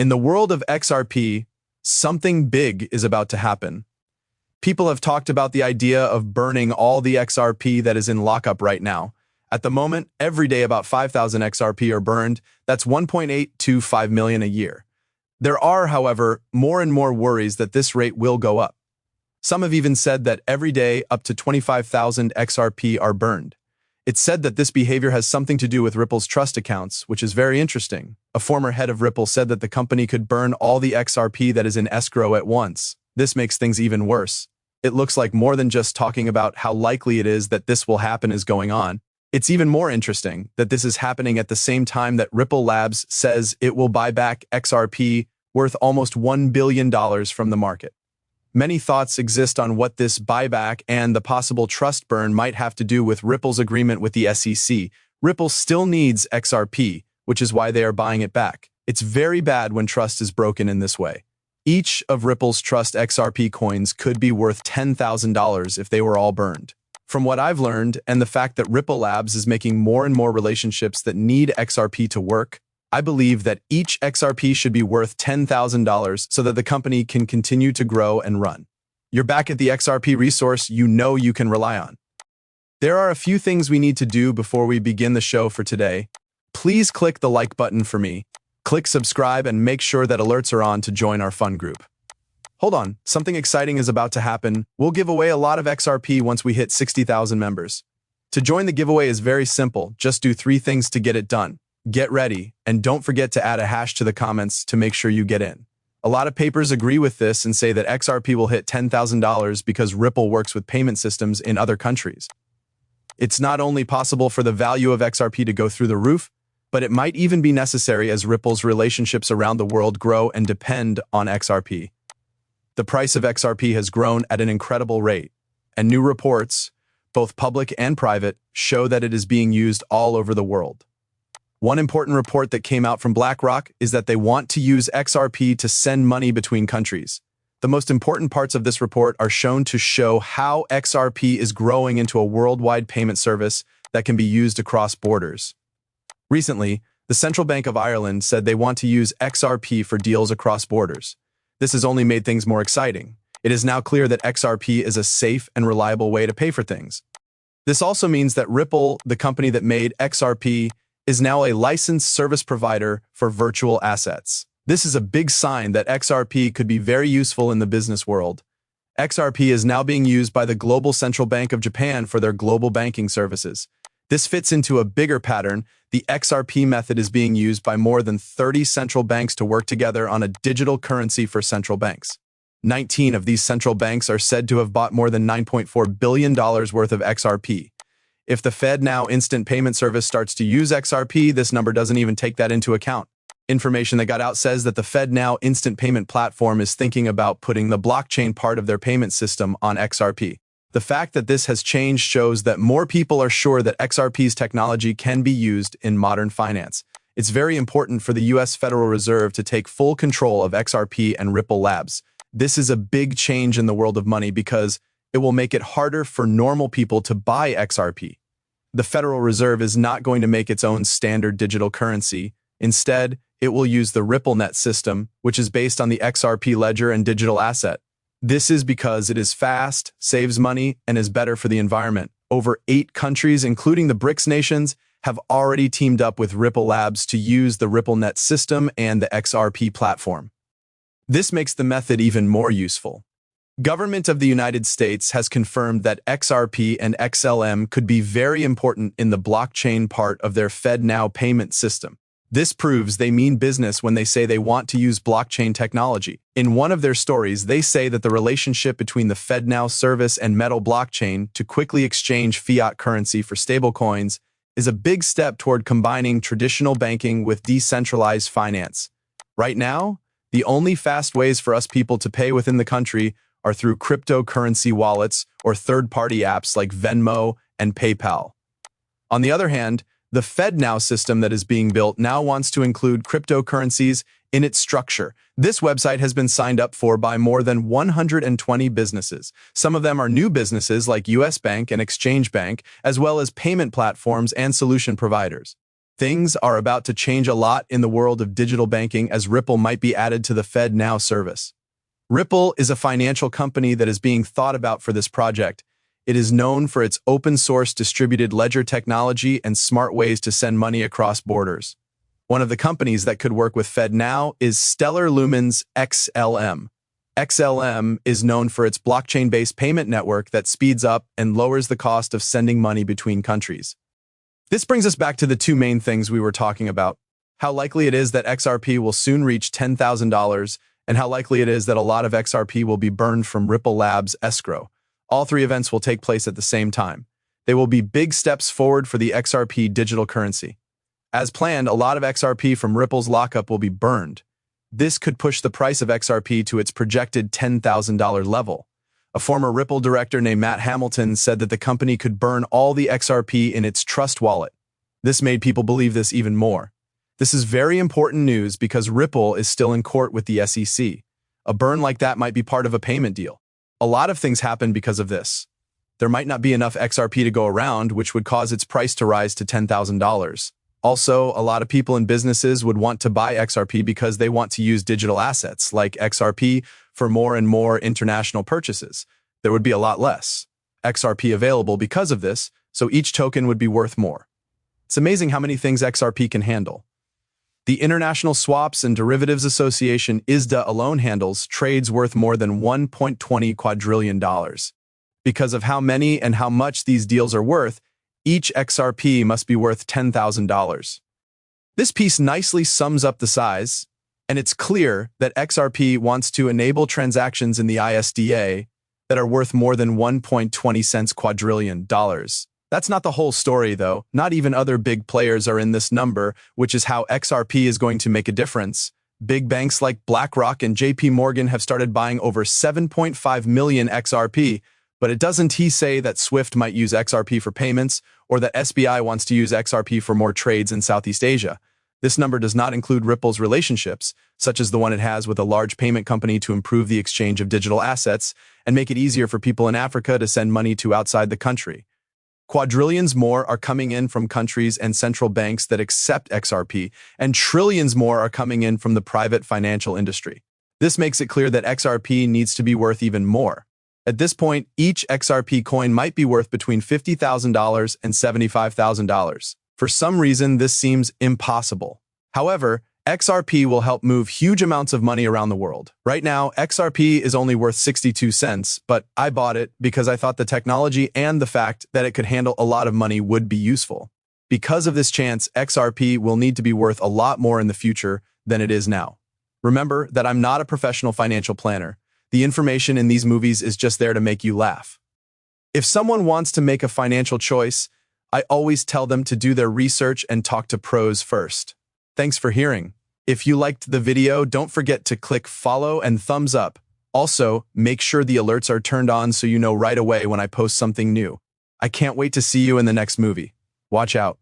In the world of XRP, something big is about to happen. People have talked about the idea of burning all the XRP that is in lockup right now. At the moment, every day about 5,000 XRP are burned. That's 1.825 million a year. There are, however, more and more worries that this rate will go up. Some have even said that every day up to 25,000 XRP are burned. It's said that this behavior has something to do with Ripple's trust accounts, which is very interesting. A former head of Ripple said that the company could burn all the XRP that is in escrow at once. This makes things even worse. It looks like more than just talking about how likely it is that this will happen is going on. It's even more interesting that this is happening at the same time that Ripple Labs says it will buy back XRP worth almost $1 billion from the market. Many thoughts exist on what this buyback and the possible trust burn might have to do with Ripple's agreement with the SEC. Ripple still needs XRP, which is why they are buying it back. It's very bad when trust is broken in this way. Each of Ripple's Trust XRP coins could be worth $10,000 if they were all burned. From what I've learned and the fact that Ripple Labs is making more and more relationships that need XRP to work, I believe that each XRP should be worth $10,000 so that the company can continue to grow and run. You're back at the XRP resource you know you can rely on. There are a few things we need to do before we begin the show for today. Please click the like button for me, click subscribe, and make sure that alerts are on to join our fun group. Hold on, something exciting is about to happen. We'll give away a lot of XRP once we hit 60,000 members. To join the giveaway is very simple. Just do 3 things to get it done. Get ready, and don't forget to add a hash to the comments to make sure you get in. A lot of papers agree with this and say that XRP will hit $10,000 because Ripple works with payment systems in other countries. It's not only possible for the value of XRP to go through the roof, but it might even be necessary as Ripple's relationships around the world grow and depend on XRP. The price of XRP has grown at an incredible rate, and new reports, both public and private, show that it is being used all over the world. One important report that came out from BlackRock is that they want to use XRP to send money between countries. The most important parts of this report are shown to show how XRP is growing into a worldwide payment service that can be used across borders. Recently, the Central Bank of Ireland said they want to use XRP for deals across borders. This has only made things more exciting. It is now clear that XRP is a safe and reliable way to pay for things. This also means that Ripple, the company that made XRP, is now a licensed service provider for virtual assets. This is a big sign that XRP could be very useful in the business world. XRP is now being used by the Global Central Bank of Japan for their global banking services. This fits into a bigger pattern. The XRP method is being used by more than 30 central banks to work together on a digital currency for central banks. 19 of these central banks are said to have bought more than $9.4 billion worth of XRP. If the FedNow instant payment service starts to use XRP, this number doesn't even take that into account. Information that got out says that the FedNow instant payment platform is thinking about putting the blockchain part of their payment system on XRP. The fact that this has changed shows that more people are sure that XRP's technology can be used in modern finance. It's very important for the US Federal Reserve to take full control of XRP and Ripple Labs. This is a big change in the world of money because it will make it harder for normal people to buy XRP. The Federal Reserve is not going to make its own standard digital currency. Instead, it will use the RippleNet system, which is based on the XRP ledger and digital asset. This is because it is fast, saves money, and is better for the environment. Over 8 countries, including the BRICS nations, have already teamed up with Ripple Labs to use the RippleNet system and the XRP platform. This makes the method even more useful. Government of the United States has confirmed that XRP and XLM could be very important in the blockchain part of their FedNow payment system. This proves they mean business when they say they want to use blockchain technology. In one of their stories, they say that the relationship between the FedNow service and Metal blockchain to quickly exchange fiat currency for stablecoins is a big step toward combining traditional banking with decentralized finance. Right now, the only fast ways for us people to pay within the country are through cryptocurrency wallets or third-party apps like Venmo and PayPal. On the other hand, the FedNow system that is being built now wants to include cryptocurrencies in its structure. This website has been signed up for by more than 120 businesses. Some of them are new businesses like US Bank and Exchange Bank, as well as payment platforms and solution providers. Things are about to change a lot in the world of digital banking as Ripple might be added to the FedNow service. Ripple is a financial company that is being thought about for this project. It is known for its open-source distributed ledger technology and smart ways to send money across borders. One of the companies that could work with FedNow is Stellar Lumen's XLM. XLM is known for its blockchain-based payment network that speeds up and lowers the cost of sending money between countries. This brings us back to the two main things we were talking about: how likely it is that XRP will soon reach $10,000, and how likely it is that a lot of XRP will be burned from Ripple Labs' escrow. All three events will take place at the same time. They will be big steps forward for the XRP digital currency. As planned, a lot of XRP from Ripple's lockup will be burned. This could push the price of XRP to its projected $10,000 level. A former Ripple director named Matt Hamilton said that the company could burn all the XRP in its trust wallet. This made people believe this even more. This is very important news because Ripple is still in court with the SEC. A burn like that might be part of a payment deal. A lot of things happen because of this. There might not be enough XRP to go around, which would cause its price to rise to $10,000. Also, a lot of people and businesses would want to buy XRP because they want to use digital assets like XRP for more and more international purchases. There would be a lot less XRP available because of this, so each token would be worth more. It's amazing how many things XRP can handle. The International Swaps and Derivatives Association ISDA alone handles trades worth more than $1.20 quadrillion. Because of how many and how much these deals are worth, each XRP must be worth $10,000. This piece nicely sums up the size, and it's clear that XRP wants to enable transactions in the ISDA that are worth more than $1.20 quadrillion. That's not the whole story, though. Not even other big players are in this number, which is how XRP is going to make a difference. Big banks like BlackRock and JP Morgan have started buying over 7.5 million XRP, but it doesn't say that Swift might use XRP for payments or that SBI wants to use XRP for more trades in Southeast Asia. This number does not include Ripple's relationships, such as the one it has with a large payment company to improve the exchange of digital assets and make it easier for people in Africa to send money to outside the country. Quadrillions more are coming in from countries and central banks that accept XRP, and trillions more are coming in from the private financial industry. This makes it clear that XRP needs to be worth even more. At this point, each XRP coin might be worth between $50,000 and $75,000. For some reason, this seems impossible. However, XRP will help move huge amounts of money around the world. Right now, XRP is only worth 62 cents, but I bought it because I thought the technology and the fact that it could handle a lot of money would be useful. Because of this chance, XRP will need to be worth a lot more in the future than it is now. Remember that I'm not a professional financial planner. The information in these movies is just there to make you laugh. If someone wants to make a financial choice, I always tell them to do their research and talk to pros first. Thanks for hearing. If you liked the video, don't forget to click follow and thumbs up. Also, make sure the alerts are turned on so you know right away when I post something new. I can't wait to see you in the next movie. Watch out.